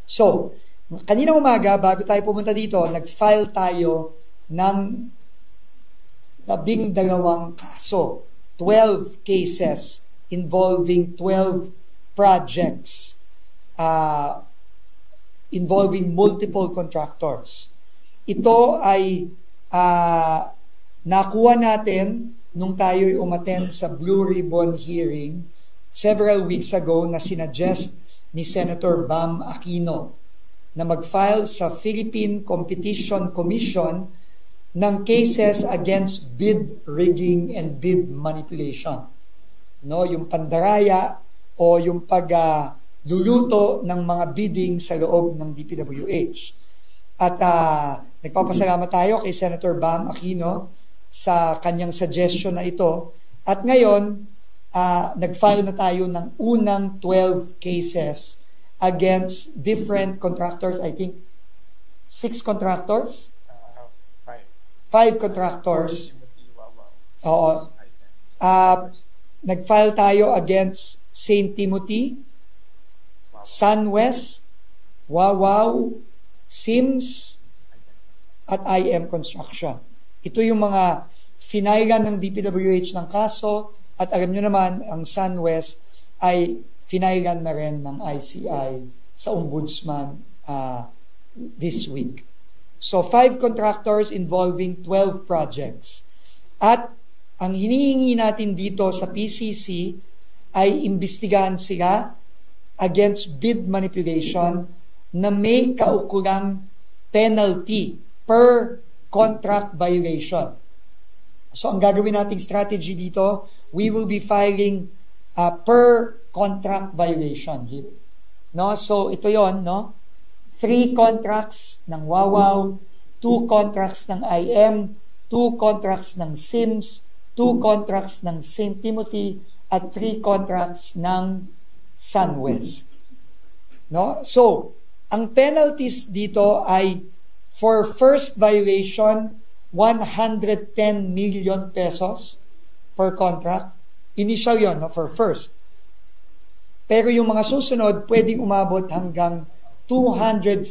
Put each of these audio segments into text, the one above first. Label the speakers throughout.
Speaker 1: So, kanina umaga, bago tayo pumunta dito, nag-file tayo ng 12 kaso, 12 cases involving 12 projects involving multiple contractors. Ito ay nakuha natin nung tayo'y umattend sa Blue Ribbon hearing several weeks ago na sinuggest ni Senator Bam Aquino na mag-file sa Philippine Competition Commission ng cases against bid rigging and bid manipulation. No, yung pandaraya o yung pagluluto ng mga bidding sa loob ng DPWH. At nagpapasalamat tayo kay Senator Bam Aquino sa kanyang suggestion na ito. At ngayon, nag-file na tayo ng unang 12 cases against different contractors. I think 6 contractors? 5 contractors. Oo. Nag-file tayo against St. Timothy, SunWest, Wawaw, Sims, at IM Construction. Ito yung mga finailan ng DPWH ng kaso, at alam nyo naman, ang SunWest ay finailan na rin ng ICI sa Ombudsman this week. So, 5 contractors involving 12 projects. At ang hinihingi natin dito sa PCC ay imbestigahan sila against bid manipulation na may kaukulang penalty per contract violation. So, ang gagawin nating strategy dito, we will be filing per contract violation here. No? So, ito yon, no? 3 contracts ng Wawaw, 2 contracts ng IM, 2 contracts ng Sims, 2 contracts ng St. Timothy, at 3 contracts ng SunWest. No? So, ang penalties dito ay for first violation, 110 million pesos per contract. Initial yon, no, for first. Pero yung mga susunod, pwedeng umabot hanggang 250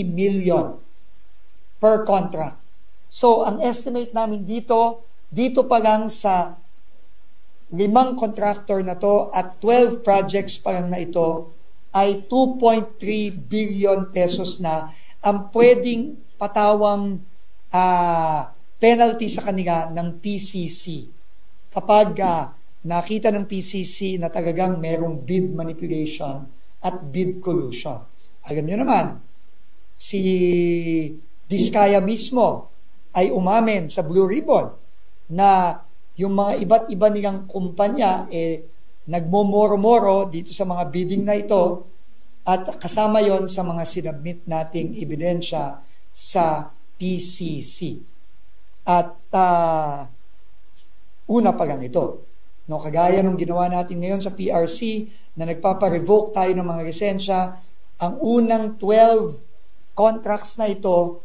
Speaker 1: million per contract. So, ang estimate namin dito pa lang sa 5 contractor na to at 12 projects pa lang na ito ay 2.3 billion pesos na ang pwedeng patawang penalty sa kanila ng PCC kapag nakita ng PCC na talagang merong bid manipulation at bid collusion. Alam nyo naman, si Diskaya mismo ay umamin sa Blue Ribbon na yung mga iba't iba nilang kumpanya nagmomoro-moro dito sa mga bidding na ito at kasama yon sa mga sinabmit nating ebidensya sa PCC. At una pa lang ito. No, kagaya nung ginawa natin ngayon sa PRC na nagpapa-revoke tayo ng mga lisensya, ang unang 12 contracts na ito,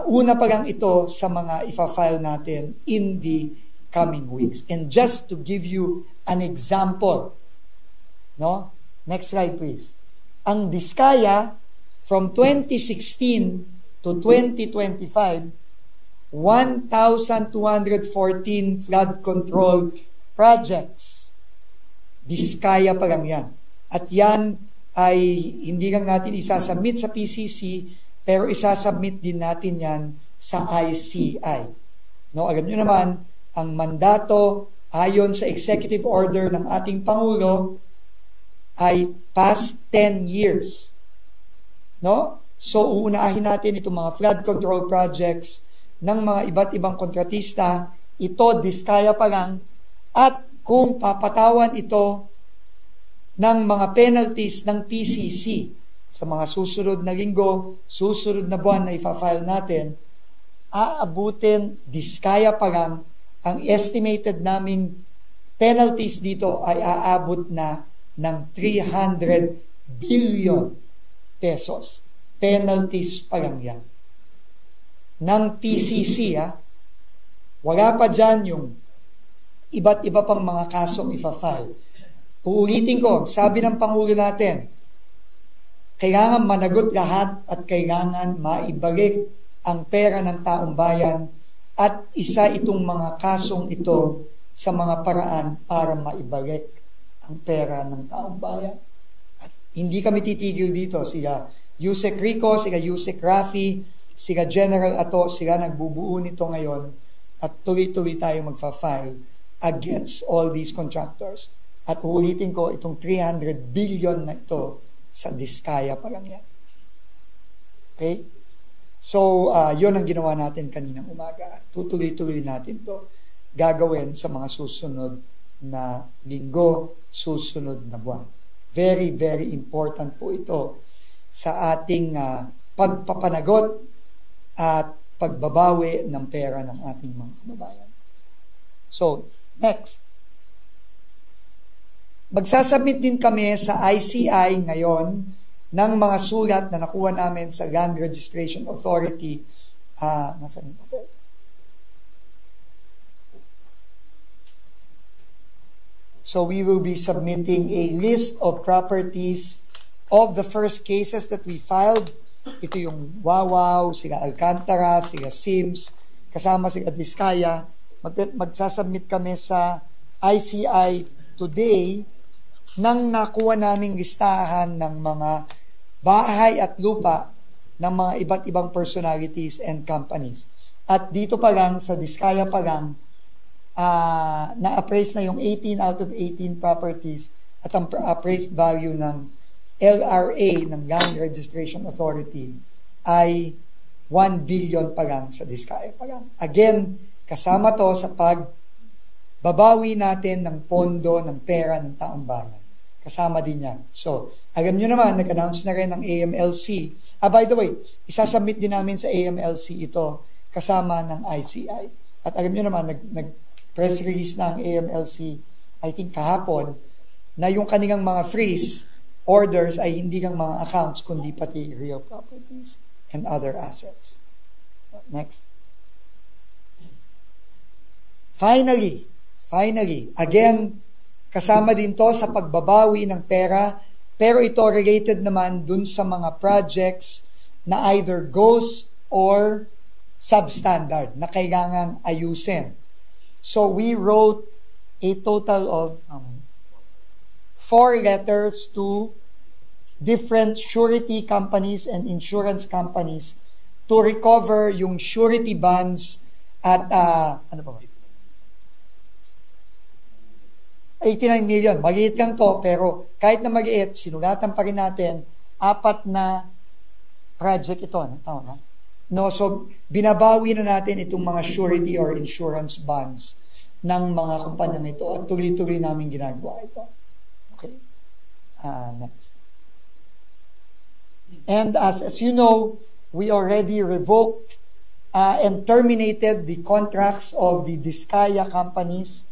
Speaker 1: una pa lang ito sa mga ifa-file natin in the coming weeks. And just to give you an example, no? Next slide please. Ang Diskaya from 2016 to 2025, 1,214 flood control projects. Diskaya pa lang yan. At yan ay hindi lang natin isasubmit sa PCC, pero isasubmit din natin yan sa ICI. No, alam nyo naman, ang mandato ayon sa executive order ng ating Pangulo ay past 10 years. No? So, uunahin natin itong mga flood control projects ng mga iba't ibang kontratista. Ito, Diskaya pa lang. At kung papatawan ito ng mga penalties ng PCC sa mga susunod na linggo, susunod na buwan na ifa-file natin, aabutin, Diskaya pa lang, ang estimated naming penalties dito ay aabot na ng 300 billion pesos. Penalties pa lang yan. Ng PCC, wala pa dyan yung iba't iba pang mga kasong ifa-file. Uulitin ko, sabi ng Pangulo natin, kailangan managot lahat at kailangan maibalik ang pera ng taong bayan at isa itong mga kasong ito sa mga paraan para maibalik ang pera ng taong bayan. At hindi kami titigil dito. Sila Yusek Rico, sila Yusek Rafi, sila General Ato, sila nagbubuo nito ngayon at tuloy-tuloy tayo magfa-file against all these contractors. At uulitin ko, itong 300 billion na ito sa Diskaya pa lang yan. Okay? So, yun ang ginawa natin kaninang umaga. Tutuloy-tuloy natin to gagawin sa mga susunod na linggo, susunod na buwan. Very, very important po ito sa ating pagpapanagot at pagbabawi ng pera ng ating mga kababayan. So, next. Magsasubmit din kami sa ICI ngayon ng mga sulat na nakuha namin sa Land Registration Authority. Nasaan yung papel? So we will be submitting a list of properties of the first cases that we filed. Ito yung Wawaw, sila Alcantara, sila Sims, kasama sila Diskaya. Magsasubmit kami sa ICI today nang nakuha naming listahan ng mga bahay at lupa ng mga iba't ibang personalities and companies. At dito pa lang, sa Diskaya pa lang, na-appraise na yung 18 out of 18 properties at ang appraised value ng LRA, ng Land Registration Authority, ay 1 billion pa lang sa Diskaya pa lang. Again, kasama to sa pagbabawi natin ng pondo ng pera ng taong bayan. Kasama din yan. So, alam nyo naman, nag-announce na rin ng AMLC. By the way, isasubmit din namin sa AMLC ito kasama ng ICI. At alam nyo naman, press release ng AMLC, I think kahapon, na yung kanilang mga freeze orders ay hindi lang mga accounts, kundi pati real properties and other assets. Next. Finally, again, kasama din to sa pagbabawi ng pera, pero ito related naman dun sa mga projects na either ghost or substandard na kailangang ayusin. So we wrote a total of 4 letters to different surety companies and insurance companies to recover yung surety bonds at 89 million. Maliit lang to, pero kahit na maliit, sinulatan pa rin natin 4 na project ito. Tama na? No, so binabawi na natin itong mga surety or insurance bonds ng mga kumpanya ito at tuloy-tuloy namin ginagawa ito. Okay. Next. And as you know, we already revoked and terminated the contracts of the Diskaya companies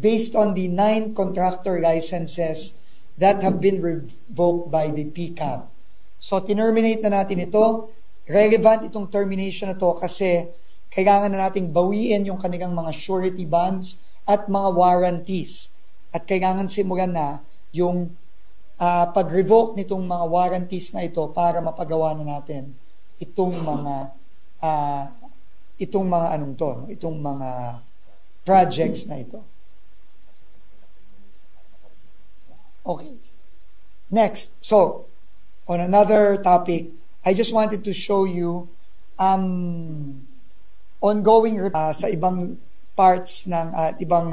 Speaker 1: based on the 9 contractor licenses that have been revoked by the PCAB. So, terminate na natin ito. Relevant itong termination na to kasi kailangan na nating bawiin yung kanilang mga surety bonds at mga warranties. At kailangan simulan na yung pag-revoke nitong mga warranties na ito para mapagawa na natin itong mga projects na ito. Okay. Next. So, on another topic, I just wanted to show you ongoing sa ibang parts ng ibang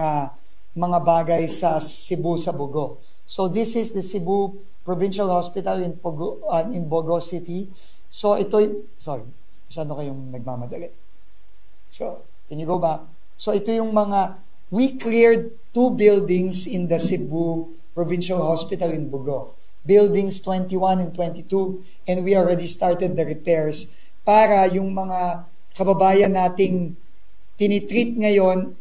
Speaker 1: mga bagay sa Cebu, sa Bogo. So this is the Cebu Provincial Hospital in Bogo City. So ito, sorry, masyado kayong nagmamadali. So, can you go back? So ito yung we cleared 2 buildings in the Cebu Provincial Hospital in Bogo. Buildings 21 and 22, and we already started the repairs para yung mga kababayan nating tinitreat ngayon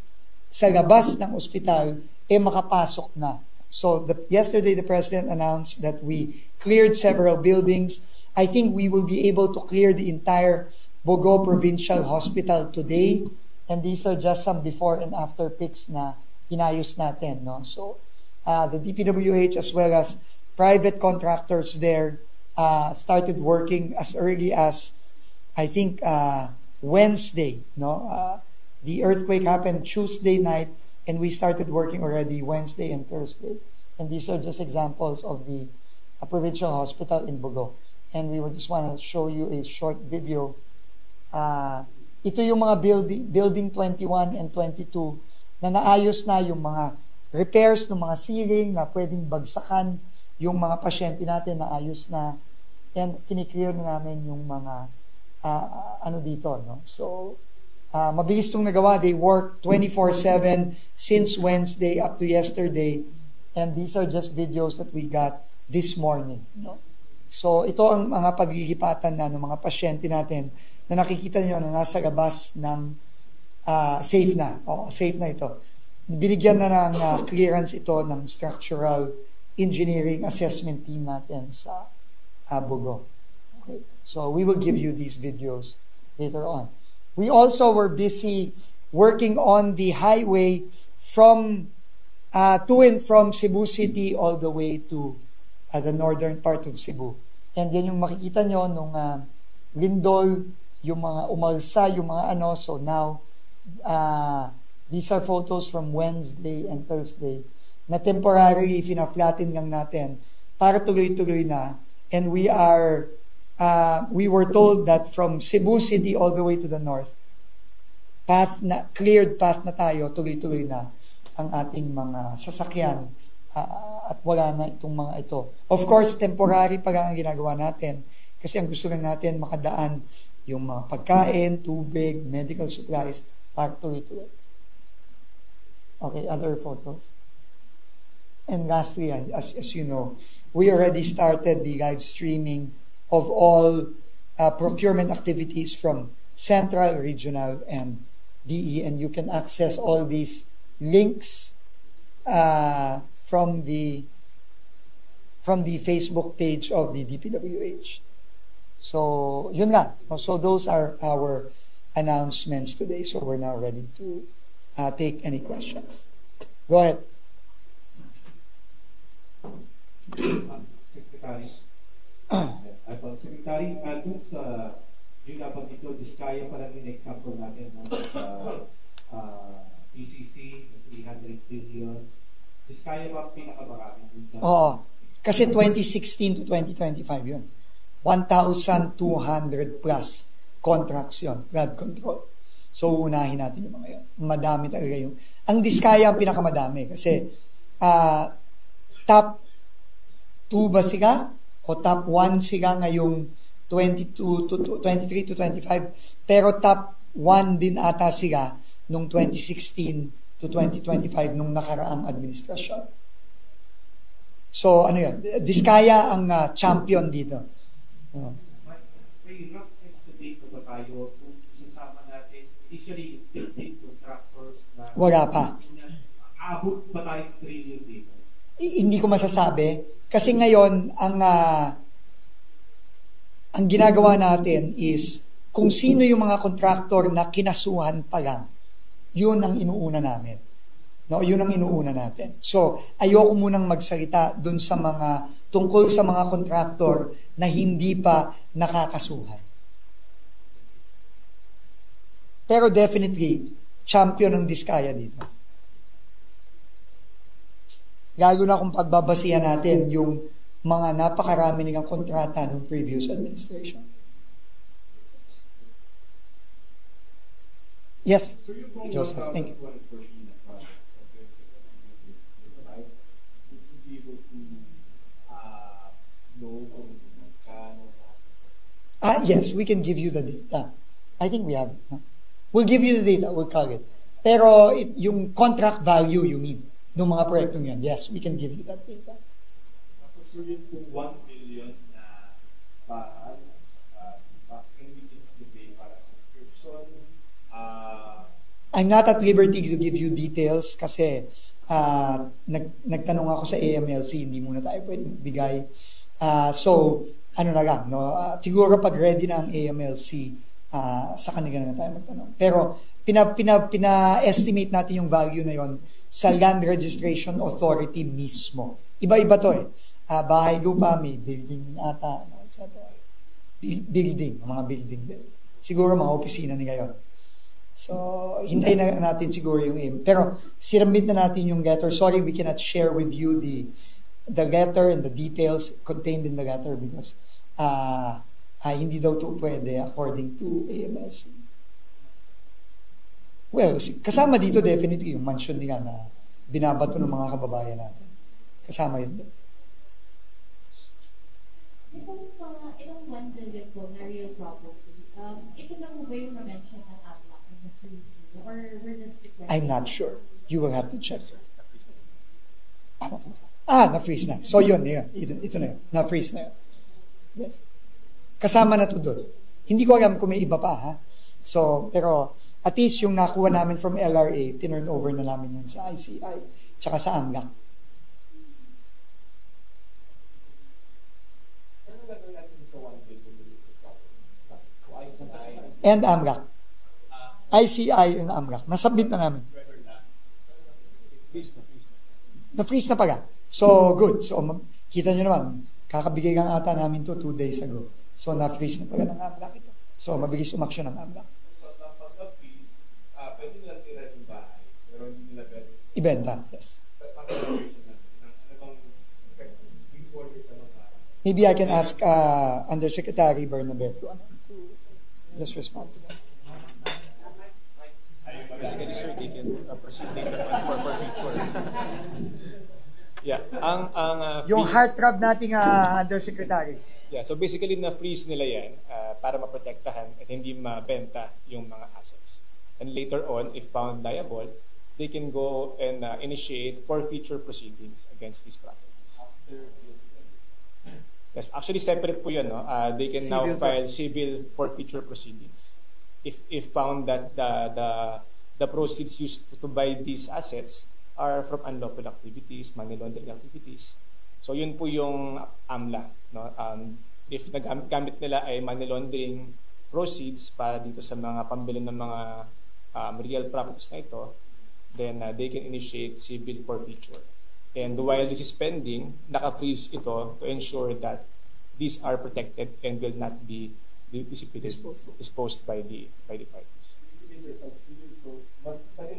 Speaker 1: sa labas ng ospital makapasok na. So yesterday the President announced that we cleared several buildings. I think we will be able to clear the entire Bogo Provincial Hospital today, and these are just some before and after pics na inayos natin, no? So the DPWH as well as private contractors there started working as early as, I think, Wednesday. The earthquake happened Tuesday night, and we started working already Wednesday and Thursday. And these are just examples of the provincial hospital in Bogo. And we would just want to show you a short video. Ito yung mga building 21 and 22 na naayos na yung mga repairs ng mga ceiling na pwedeng bagsakan, yung mga pasyente natin naayos na, and kiniklear na namin yung mga dito. No? So, mabilis itong nagawa. They work 24/7 since Wednesday up to yesterday. And these are just videos that we got this morning. No? So, ito ang mga paglilipatan na ng mga pasyente natin na nakikita niyo na nasa labas ng safe na. Safe na ito. Binigyan na ng clearance ito ng structural engineering assessment team natin sa Bogo. Okay. So, we will give you these videos later on. We also were busy working on the highway from to and from Cebu City all the way to the northern part of Cebu. And yan yung makikita nyo nung lindol, yung mga umalsa, yung mga ano. So now, these are photos from Wednesday and Thursday na temporarily fina-flatten lang natin para tuloy-tuloy na. And we were told that from Cebu City all the way to the north, cleared path na tayo, tuloy-tuloy na ang ating mga sasakyan at wala na itong mga ito. Of course, temporary pa lang ang ginagawa natin kasi ang gusto lang natin makadaan yung mga pagkain, tubig, medical supplies para tuloy-tuloy. Okay, other photos. And lastly, as you know, we already started the live streaming of all procurement activities from Central, Regional, and DE, and you can access all these links from the Facebook page of the DPWH. So, yun lang. So, those are our announcements today. So, we're now ready to take any questions. Go ahead.
Speaker 2: Secretary, dun sa yung dapat dito, Diskaya pa lang yung example natin PCC, 300 billion. Diskaya ba pinakamarami?
Speaker 1: Oo. Kasi 2016 to 2025 yun. 1,200 plus contracts yun, flood control. So, unahin natin yung mga yun. Madami talaga yung... Ang Diskaya ang pinakamadami kasi top 2 ba sila? O top 1 sila ngayong 23 to 25. Pero top 1 din ata sila nung 2016 to 2025 nung nakaraang administrasyon. So, ano yun? Diskaya ang champion dito.
Speaker 2: May rough estimate ba tayo kung isasama natin initially yung 15 contractors na
Speaker 1: wala pa.
Speaker 2: Abot ba tayong trillion dito?
Speaker 1: Hindi ko masasabi. Kasi ngayon, ang ginagawa natin is kung sino yung mga contractor na kinasuhan pa lang, yun ang inuuna namin. No, yun ang inuuna natin. So, ayoko munang magsalita dun sa tungkol sa mga contractor na hindi pa nakakasuhan. Pero definitely, champion ng Diskaya dito. Lalo na kung pagbabasihan natin yung mga napakarami nilang kontrata ng previous administration. Yes, Joseph, thank you. Yes, we can give you the data. I think we have. We'll give you the data, we'll call it. Pero yung contract value, you mean, ng mga proyektong yan, yes, we can give you that data.
Speaker 2: So yung 1 billion na can we just give para description?
Speaker 1: I'm not at liberty to give you details kasi nagtanong ako sa AMLC, hindi muna tayo pwedeng bigay. So, ano na lang, no? Siguro pag ready na ang AMLC, sa kanila na tayo magtanong. Pero, pina-estimate natin yung value na yon sa Land Registration Authority mismo. Iba-iba to eh. bahay lupa, may building ata, etc. Building, mga building din. Siguro mga opisina nila yun. So, hintayin na natin siguro yung aim. Pero, sinabit na natin yung letter. Sorry, we cannot share with you the letter and the details contained in the letter because hindi daw to pwede according to AMLC. Well, kasama dito definitely yung mansion nila na binabato ng mga kababayan natin. Kasama yun doon.
Speaker 3: Itong 1 billion po na real property, ito na po ba yung na-mention ng AMLAC in the freeze? Or we're just requesting?
Speaker 1: I'm not sure. You will have to check. Na-freeze na. So yun. Ito na yun. Na-freeze na yun. Yes. Kasama na to doon. Hindi ko alam kung may iba pa, ha? So, pero at least yung nakuha namin from LRA, tinurn over na namin yun sa ICI, tsaka sa AMLAC. And AMLAC. ICI and AMLAC. Nasubmit na namin. Na-freeze na pala. So, good. So, kita nyo naman, kakabigay lang ata namin to 2 days ago. So, na-freeze na pala ng AMLAC ito. So, mabilis umaksyon ng AMLAC.
Speaker 4: So, pag na-freeze, pwede nilang tira yung bahay, pero hindi nila pwede.
Speaker 1: Ibenta, yes. Maybe I can ask Undersecretary Bernabe to just respond to that.
Speaker 5: Basically, sir, they can proceed later on for future. Yeah,
Speaker 1: yung heartthrob nating Undersecretary.
Speaker 5: Yeah, so basically na-freeze nila yan para maprotektahan at hindi mabenta yung mga assets. And later on, if found liable, they can go and initiate forfeiture proceedings against these properties. Yes, actually separate po yun, no? They can now file civil forfeiture proceedings. If found that the proceeds used to buy these assets are from unlawful activities, money laundering activities. So yun po yung AMLA, no? If nagamit nila ay money laundering proceeds para dito sa mga pambili ng mga real properties na ito, then they can initiate civil forfeiture. And while this is pending, naka-freeze ito to ensure that these are protected and will not be disposed by the parties.
Speaker 4: But we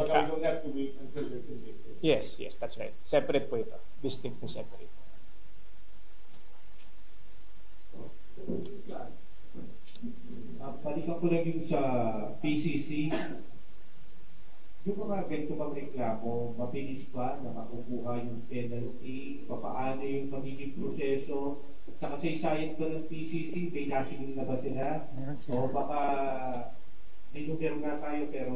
Speaker 4: don't have to wait until they're convicted.
Speaker 5: Yes, that's right. Separate po ito. Distinct and separate.
Speaker 2: Balikan ko lang yung sa PCC. Yung mga ganito bang reklamo, mabilis ba na makukuha yung penalty? Paano yung magiging proseso? Sa kasaysayan ko ng PCC, may nasingin na ba sila? O baka may numero nga tayo pero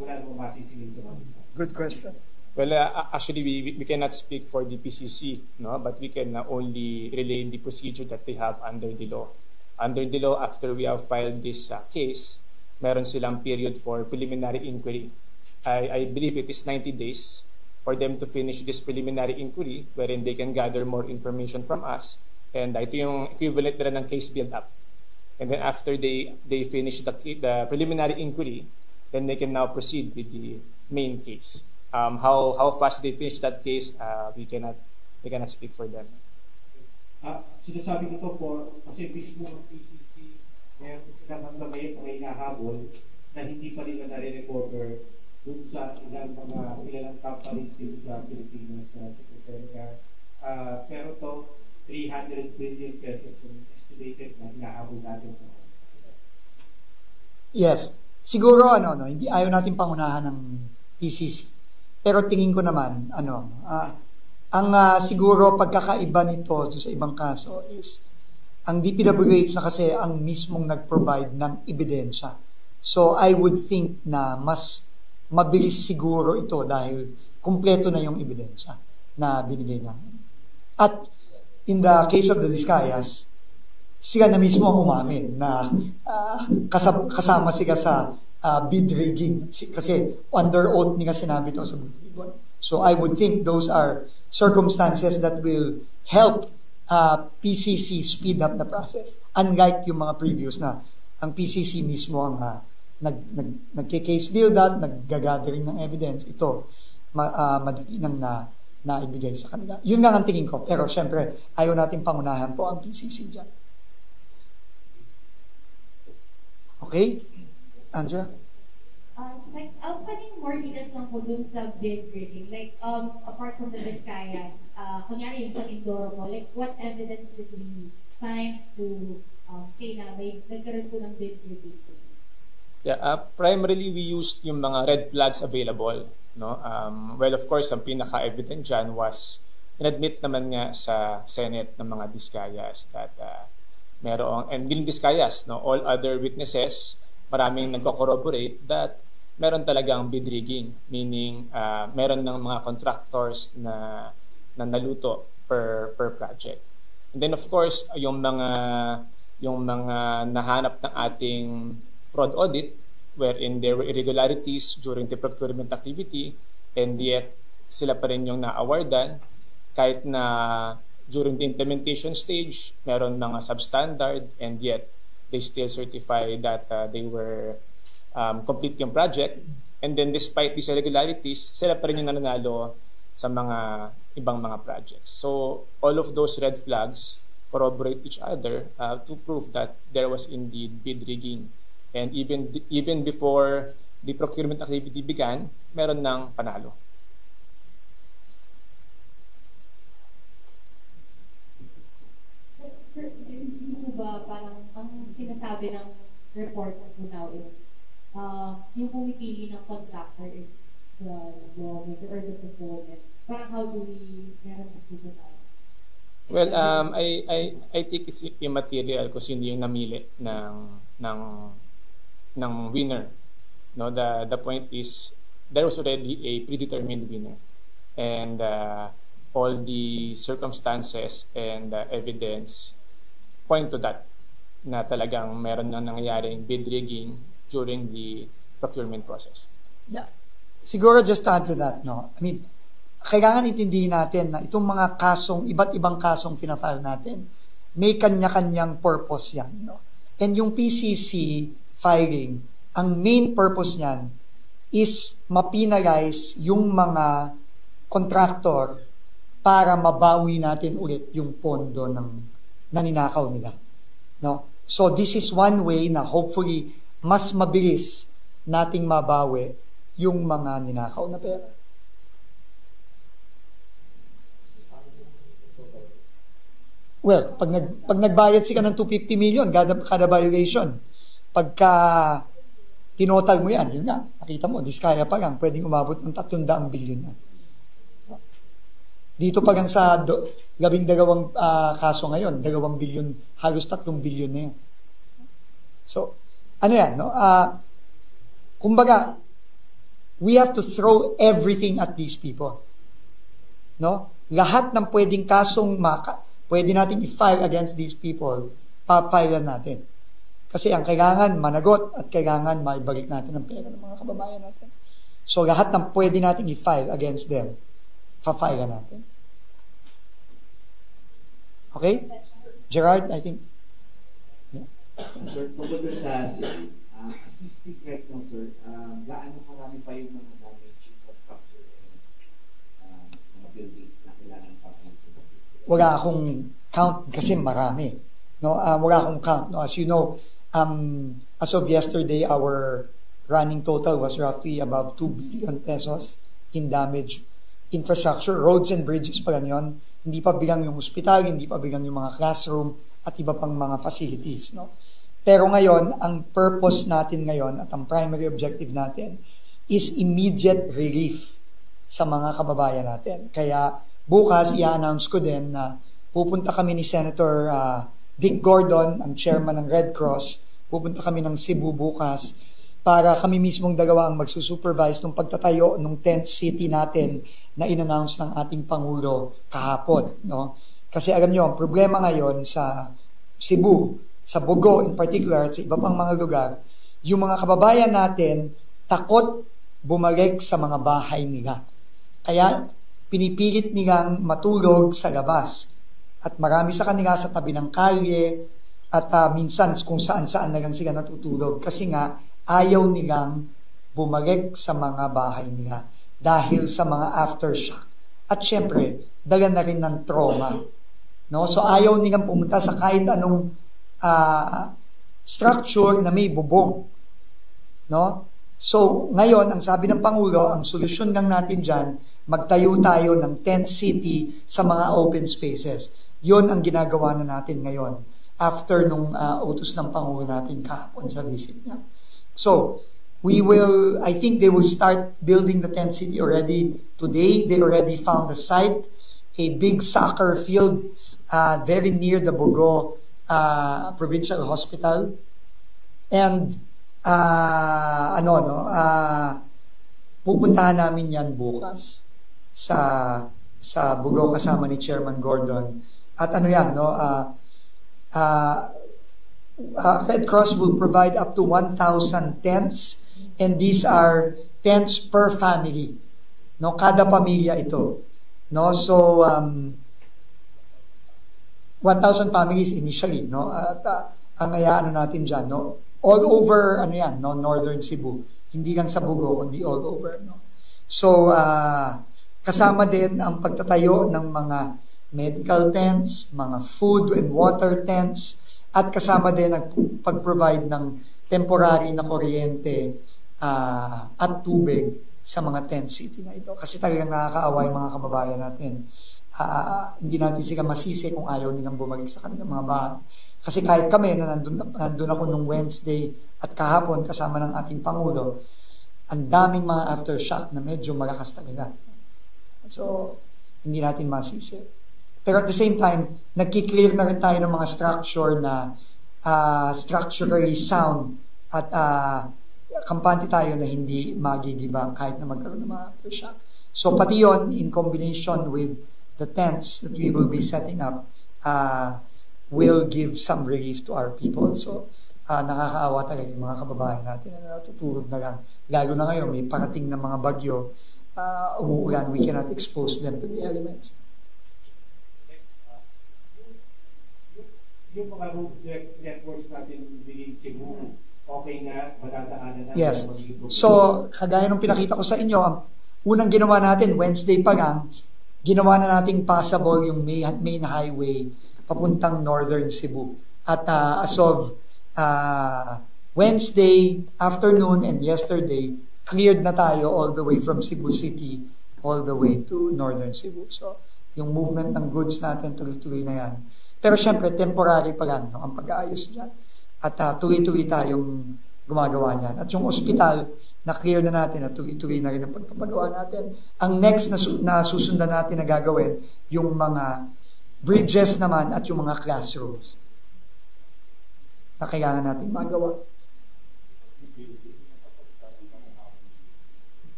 Speaker 2: wala namang masisingin sa mga.
Speaker 1: Good question.
Speaker 5: Well, actually, we cannot speak for the PCC, no? But we can only relay the procedure that they have under the law. Under the law, after we have filed this case, meron silang period for preliminary inquiry. I believe it is 90 days for them to finish this preliminary inquiry wherein they can gather more information from us. And ito yung equivalent nila ng case build-up. And then after they finish the preliminary inquiry, then they can now proceed with the main case. How fast they finish that case, we cannot speak for them.
Speaker 2: Sinasabi ko po, kasi mismo ng PCC, meron silang magdamay na hinahabol na hindi pa nila nare-recover dun sa ilang companies dito sa Pilipinas na Secretary. Pero to, 300 billion pesos yung estimated na hinahabol natin.
Speaker 1: Yes. Siguro, hindi ayaw natin pangunahan ng PCC. Pero tingin ko naman, ang siguro pagkakaiba nito sa ibang kaso is ang DPWH na kasi ang mismong nag-provide ng ebidensya. So I would think na mas mabilis siguro ito dahil kumpleto na yung ebidensya na binigay namin. At in the case of the Discayas, sila na mismo ang umamin na kasama sila sa bid rigging kasi under oath nila sinabi ito sa Bukidnon. So I would think those are circumstances that will help PCC speed up the process. Unlike yung mga previous na ang PCC mismo ang nagke-case build up, nag-gathering ng evidence. Ito, madali nang naibigay sa kanila. Yun nga ang tingin ko. Pero syempre, ayaw natin pangunahan po ang PCC dyan. Okay? Andrea?
Speaker 3: Pwedeng more details lang po dun sa bid rigging. Like, apart from the Vizcayas, kunyari yung sa Mindoro po, like, what evidence did we find to say na may nagkaroon po ng bid rigging?
Speaker 5: Yeah, primarily we used yung mga red flags available. No? Well, of course, ang pinaka-evident dyan was inadmit naman nga sa Senate ng mga Vizcayas that merong, and hindi Vizcayas, no? All other witnesses, maraming nagko-corroborate that meron talagang bid rigging, meaning meron ng mga contractors na naluto per project. And then of course, yung mga nahanap ng ating fraud audit wherein there were irregularities during the procurement activity and yet sila pa rin yung na-awardan kahit na during the implementation stage meron mga substandard and yet they still certify that they were complete yung project, and then despite these irregularities, sila pa rin yung nananalo sa mga ibang mga projects. So all of those red flags corroborate each other to prove that there was indeed bid rigging, and even before the procurement activity began, meron ng panalo.
Speaker 3: Sir, hindi po ba parang ang sinasabi ng reports po now is yung pumipili ng contractor is the lawmaker or the proponent. Parang how do we meron po po tayo?
Speaker 5: Well, I think it's immaterial kung sino yung namili ng winner. No, the point is there was already a predetermined winner, and all the circumstances and evidence point to that, na talagang meron na nangyaring bid rigging during the procurement process.
Speaker 1: Yeah. Siguro just to add to that, no? I mean, kailangan intindihin natin na itong mga kasong, iba't ibang kasong fina-file natin, may kanya-kanyang purpose yan, no? And yung PCC filing, ang main purpose niyan is mapinalize yung mga contractor para mabawi natin ulit yung pondo ng naninakaw nila, no? So this is one way na hopefully mas mabilis nating mabawi yung mga ninakaw na pera. Well, pag nagbayad sila ng 250 million kada violation, pagka tinotal mo yan, yun nga, nakita mo, Vizcaya pa lang, pwedeng umabot ng 300 billion yan. Dito pa lang sa 12 kaso ngayon, 2 billion, halos 3 billion na yan. So, ano yan, no? Kumbaga, we have to throw everything at these people. No? Lahat ng pwedeng kasong pwede natin i-file against these people, pa-file natin. Kasi ang kailangan managot at kailangan maibalik natin ang pera ng mga kababayan natin. So, lahat ng pwede natin i-file against them, pa-file natin. Okay? Gerard, I think.
Speaker 6: Yeah. Sir, tungkol sa city, as we speak right now, sir, gaano marami pa yung mga damage infrastructure and mga buildings na kailangan pa rin?
Speaker 1: Wala akong count kasi marami. No, wala akong count. No, as you know, as of yesterday, our running total was roughly above 2 billion pesos in damage infrastructure. Roads and bridges pa lang yun. Hindi pa bilang yung hospital, hindi pa bilang yung mga classroom at iba pang mga facilities. No? Pero ngayon, ang purpose natin ngayon at ang primary objective natin is immediate relief sa mga kababayan natin. Kaya bukas, i-announce ko din na pupunta kami ni Senator Dick Gordon, ang chairman ng Red Cross. Pupunta kami ng Cebu bukas para kami mismong dalawa ang magsusupervise ng pagtatayo ng tent city natin na in-announce ng ating Pangulo kahapon. No? Kasi alam nyo, ang problema ngayon sa Cebu, sa Bogo in particular, at sa iba pang mga lugar, yung mga kababayan natin takot bumalik sa mga bahay nila. Kaya pinipilit nilang matulog sa labas. At marami sa kanila sa tabi ng kalye at minsan kung saan-saan na lang sila natutulog kasi nga ayaw nilang bumalik sa mga bahay nila. dahil sa mga aftershock. At syempre, dala na rin ng trauma. No? So ayaw nilang pumunta sa kahit anong structure na may bubong. No? So ngayon, ang sabi ng Pangulo, ang solusyon lang natin dyan, magtayo tayo ng tent city sa mga open spaces. Yun ang ginagawa na natin ngayon after nung utos ng Pangulo natin kahapon sa visit niya. So, I think they will start building the tent city already today. They already found a site, a big soccer field very near the Bogo Provincial Hospital. And pupuntahan namin yan bukas sa Bogo kasama ni Chairman Gordon. At Red Cross will provide up to 1,000 tents, and these are tents per family. No, kada pamilya ito. No, so 1,000 families initially, no. At ang natin diyan, no, all over Northern Cebu. Hindi lang sa Bogo, kundi all over, no. So kasama din ang pagtatayo ng mga medical tents, mga food and water tents, at kasama din ang pag-provide ng temporary na kuryente at tubig sa mga tent city na ito. Kasi talagang nakakaawa yung mga kababayan natin. Hindi natin sila masisi kung ayaw nilang bumalik sa kanilang mga bahay. Kasi kahit kami na nandun ako nung Wednesday at kahapon kasama ng ating Pangulo, ang daming mga aftershock na medyo malakas talaga. So, hindi natin masisi. Pero at the same time, nagki-clear na rin tayo ng mga structure na structurally sound at kampante tayo na hindi magigibang kahit na magkaroon ng mga aftershock. So pati yon in combination with the tents that we will be setting up will give some relief to our people. So nakakaawa talaga yung mga kababayan natin na natutulog na lang. Lalo na ngayon, may parating na mga bagyo, umuulan, we cannot expose them to the elements.
Speaker 2: Yung mga road networks natin within Cebu, okay na, madadaanan na.
Speaker 1: Yes. So, kagaya nung pinakita ko sa inyo, ang unang ginawa natin, Wednesday pa lang, ginawa na nating passable yung main highway papuntang Northern Cebu. At as of Wednesday afternoon and yesterday, cleared na tayo all the way from Cebu City all the way to Northern Cebu. So, yung movement ng goods natin, tuloy-tuloy na yan. Pero syempre, temporary pa lang ang pag-aayos dyan. At tuloy-tuloy tayong gumagawa niyan. At yung ospital, na-clear na natin at tuloy-tuloy na rin ang pagpapagawa natin. Ang next na susundan natin na gagawin, yung mga bridges naman at yung mga classrooms na kailangan natin magawa.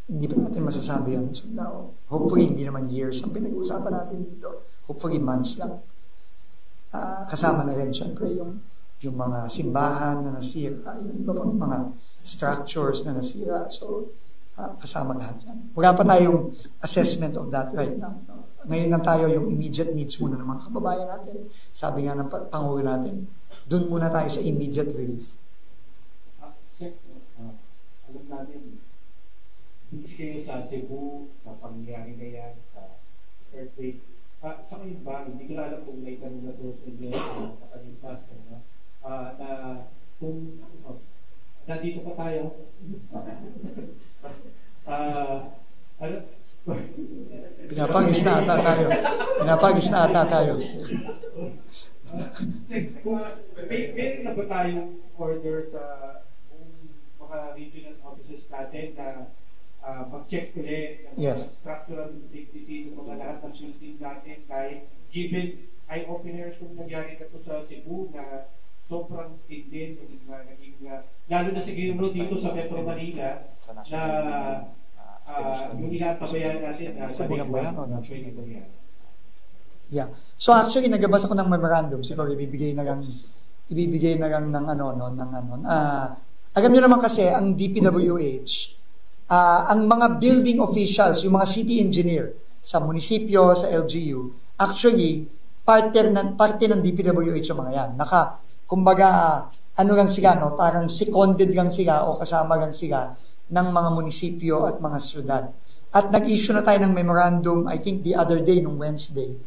Speaker 1: Hindi pa natin masasabi yan. So now, hopefully, hindi naman years ang pinag-uusapan natin dito. Hopefully, months lang. Kasama na rin, syempre, yung mga simbahan na nasira, yung iba pang mga structures na nasira. So, kasama lahat yan. Wala pa tayong assessment of that right now. No? Ngayon lang tayo yung immediate needs muna ng mga kababayan natin. Sabi nga ng Pangulo natin, dun muna tayo sa immediate relief.
Speaker 2: Alam natin, hindi kayo sa Cebu, sa pangyayari na yan, sa earthquake. Sa ngayon ba, hindi ko alam kung may tanong na to sa kanyang pastor, na kung nandito pa tayo,
Speaker 1: pinapagis na ata tayo.
Speaker 2: Meron na ba tayong order sa mga regional offices natin na mag-check ulit ng
Speaker 1: Yes.
Speaker 2: structural integrity ng mga lahat ng building natin kahit given eye-openers kung nangyari na ito sa Cebu na sobrang tindi naging lalo na siguro dito sa Metro Manila na yung inatabayan natin na sa mga
Speaker 1: Yeah. So actually nagbabasa ko ng memorandum, siguro ibibigay na lang ng alam niyo naman kasi ang DPWH ang mga building officials, yung mga city engineer sa munisipyo, sa LGU, actually parte ng DPWH yung mga yan. Kumbaga, ano lang sila, no? Parang seconded lang sila o kasama lang sila ng mga munisipyo at mga syudad. At nag-issue na tayo ng memorandum, I think the other day, nung Wednesday,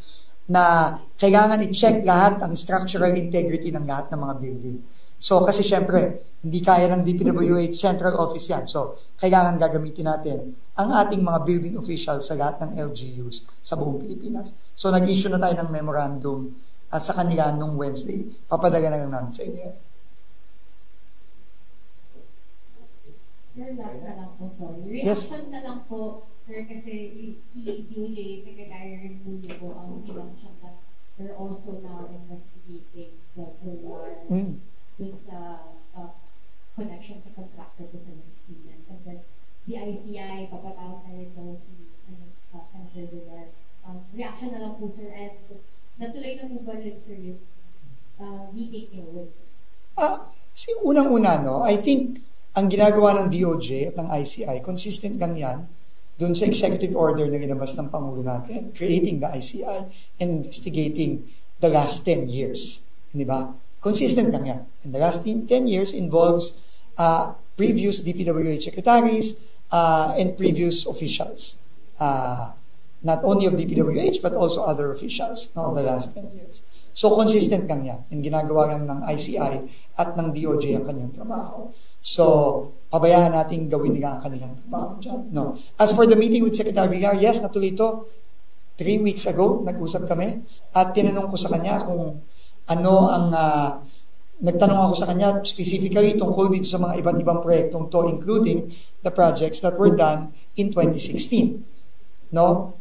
Speaker 1: na kailangan i-check lahat ang structural integrity ng lahat ng mga building. So, kasi syempre, hindi kaya ng DPWH Central Office yan. So, kailangan gagamitin natin ang ating mga building officials sa lahat ng LGUs sa buong Pilipinas. So, nag-issue na tayo ng memorandum at sa kanila nung Wednesday. Papadala na lang namin sa inyo.
Speaker 3: Sir, last na lang po, sorry.
Speaker 1: Yes.
Speaker 3: Reaction na lang po, sir, kasi DOJ Secretary Remulla po ang hinansyang na they're also now investigating the Solar dun sa connection sa contractor po sa Siemens. And then, the ICI, papatawag na rin daw si Senator Villar. Reaction na lang po, sir, and natuloy na po ba rin, sir, yung meeting niyo with?
Speaker 1: Kasi unang-una, no, I think ang ginagawa ng DOJ at ng ICI, consistent lang yan doon sa executive order na ginabas ng Pangulo natin, creating the ICI and investigating the last 10 years. Di ba? Consistent lang yan. And the last 10 years involves previous DPWH secretaries and previous officials. Not only of DPWH but also other officials of the last 10 years. So consistent lang yan. Yung ginagawa lang ng ICI at ng DOJ ang kanyang trabaho. So, pabayaan natin gawin nila ang kanilang trabaho dyan. No. As for the meeting with Secretary Villar, yes, natuloy ito. 3 weeks ago, nag-usap kami at tinanong ko sa kanya kung ano ang nagtanong ako sa kanya specifically tungkol dito sa mga iba't ibang proyektong to, including the projects that were done in 2016. No?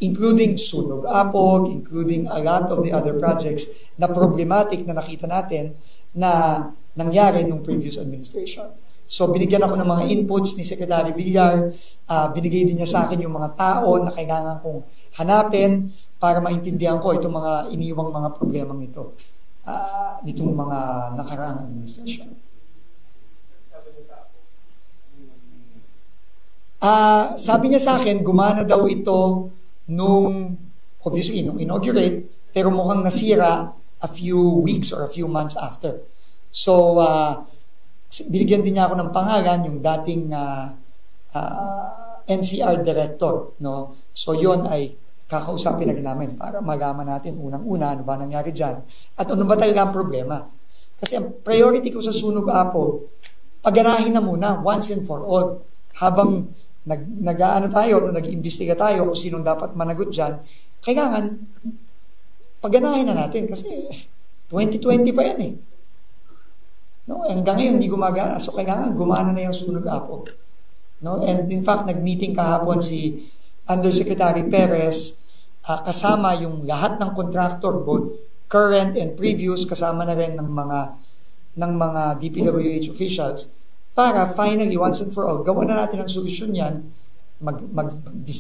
Speaker 1: Including Sunog Apog, including a lot of the other projects na problematic na nakita natin na nangyari nung previous administration. So, binigyan ako ng mga inputs ni Secretary Villar, binigay din niya sa akin yung mga tao na kailangan kong hanapin para maintindihan ko itong mga iniwang mga problemang ito nitong mga nakaraang administration. Sabi niya sa akin, gumana daw ito obviously, nung inaugurate, pero mukhang nasira a few weeks or a few months after. So, binigyan din niya ako ng pangalan, yung dating NCR director. No? So, yon ay kakausapin na rin namin para malaman natin unang-una ano ba nangyari dyan at ano ba talaga ang problema. Kasi ang priority ko sa Sunog Apog, paganahin na muna once and for all. Habang nag-iimbestiga tayo kung sinong dapat managot dyan, kailangan paganahin na natin kasi 2020 pa yan eh. No? Hanggang ngayon hindi gumagana, so kailangan gumana na yung Sunog Apog. No? And in fact, nag-meeting kahapon si Undersecretary Perez, kasama yung lahat ng contractor, both current and previous, kasama na rin ng mga DPWH officials, para finally, once and for all, gawa na natin ang solusyon yan,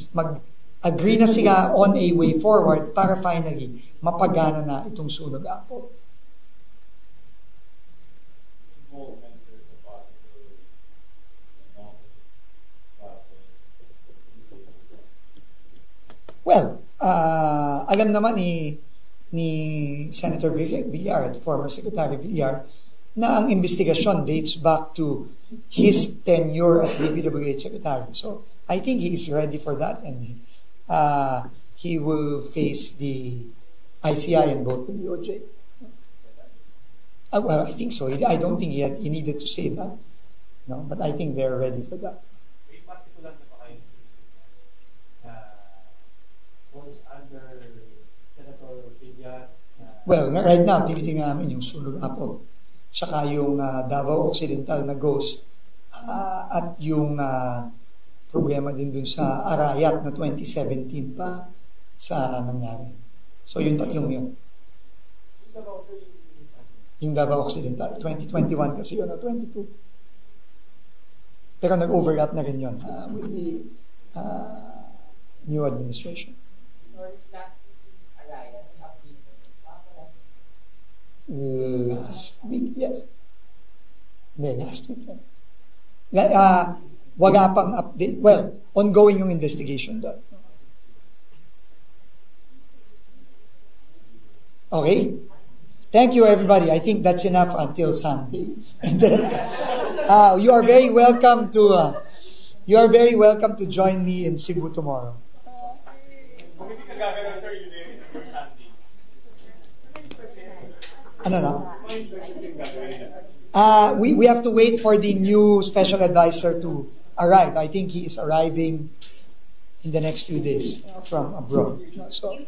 Speaker 1: mag-agree na sila on a way forward para finally mapagana na itong Sunog Apog. Well, alam naman ni Senator Villar, former Secretary Villar, na ang investigasyon dates back to his tenure as DPWH Secretary. So, I think he is ready for that and he will face the ICI and both the DOJ. Well, I think so. I don't think he needed to say that. No, but I think they're ready for that.
Speaker 2: May particular na ba kayo falls under Senator Villar?
Speaker 1: Well, right now, tinitingnan namin yung Sunog Apog. Tsaka yung Davao Occidental na ghost at yung problema din dun sa Arayat na 2017 pa sa nangyari. So yung tatlong yun. Yung Davao Occidental, 2021 kasi yun, 22. Pero nag-overlap na rin yun with the new administration. Last week, yes. Last week. Wala pang update. Well, ongoing yung investigation doon. Okay? Thank you, everybody. I think that's enough until Sunday. And then, You are very welcome to join me in Cebu tomorrow.
Speaker 4: Kung hindi ka gagalaw, sir, yun yung Sunday.
Speaker 1: Ano na? We have to wait for the new special advisor to arrive. I think he is arriving in the next few days from abroad. So,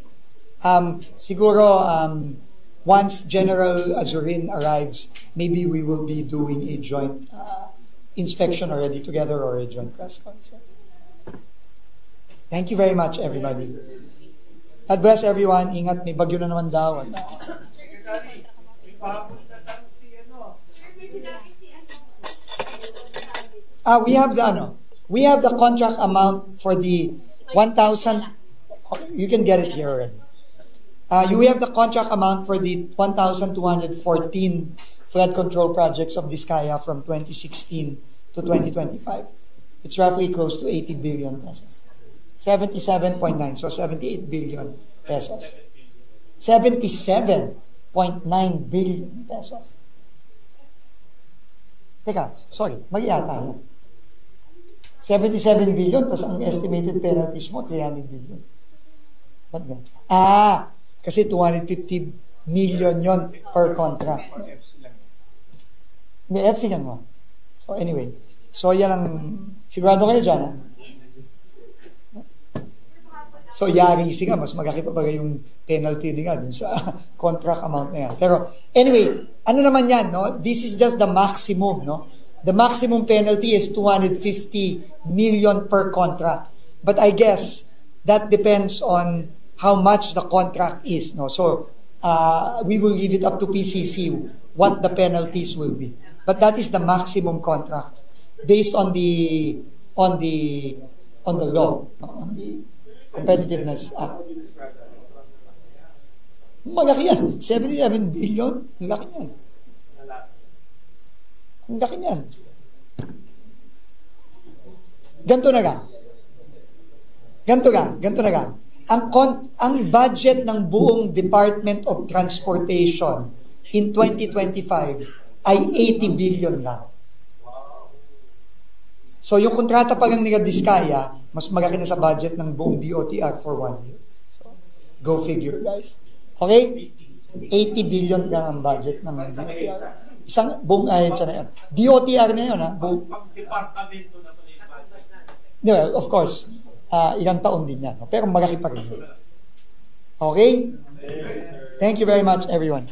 Speaker 1: siguro, once General Azurin arrives, maybe we will be doing a joint inspection already together or a joint press conference. Thank you very much, everybody. God bless everyone. Ingat, may bagyo na naman daw.
Speaker 4: Secretary, may pahabol na tanong si ano.
Speaker 7: Sir, may sinabi si
Speaker 1: We have the contract amount for the 1,000. You can get it here already. We have the contract amount for the 1,214 flood control projects of Diskaya from 2016 to 2025. It's roughly close to 80 billion pesos. 77.9, so 78 billion pesos. 77.9 billion pesos. Teka, sorry, mag-iata yan. 77 billion, plus ang estimated penalties mo, 300 billion. Ba't ganun? Kasi 250 million yon per contract. May FC lang mo. So anyway, so yan ang, sigurado kayo dyan, ha? So yari siya, mas magaki pa ba yung penalty din nga dun sa contract amount na yan. Pero anyway, ano naman yan, no? This is just the maximum, no? The maximum penalty is 250 million per contract. But I guess that depends on how much the contract is, no? So we will leave it up to PCC what the penalties will be. But that is the maximum contract based on the law, no? On the Competitiveness Act. Malaki yan. 77 billion. Ang laki yan. Ang laki yan. Ganto na ga. Ang budget ng buong Department of Transportation in 2025 ay 80 billion lang. So yung kontrata pa lang nila Diskaya, mas malaki na sa budget ng buong DOTR for 1 year. So, go figure, guys. Okay? 80 billion lang ang budget ng DOTR. Isang buong ahensya na yan. DOTR na yun, ha?
Speaker 4: Pag-departamento na pala yung budget.
Speaker 1: Well, of course, ilang taon din yan. Pero malaki pa rin. Okay? Thank you very much, everyone.